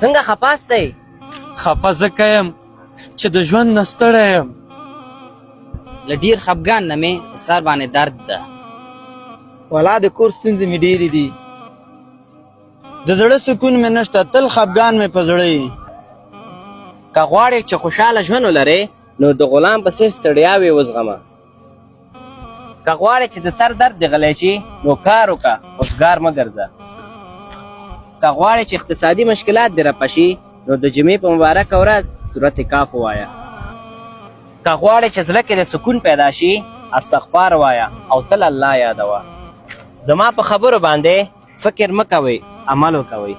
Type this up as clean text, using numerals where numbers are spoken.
څنګه خپاست دی؟ خپه ځکه یم چې د ژوند نه ستړی یم. له ډېر خفګان نه مې سر باندې درد ده. ولا د کور ستونزې مې ډېرې دي. د زړه سکون مې نشته، تل خفګان مې په زړه یي. که غواړې چې خوشحاله ژوند ولرې نو د غلام په څېر ستړیاوې وزغمه. که غواړې چې د سر درد دې غلی شي نو کار وکړه، اوزګار مه ګرځه. که غواړې چې اقتصادي مشکلات دې رفع شي نو د جمعې په مبارکه ورځ سورت کاف ووایه. که غواړې چې زړه کې د سکون پیدا شي استغفار وایه او تل الله یادوه. زما په خبرو باندې فکر مه کوئ، عمل وکوئ.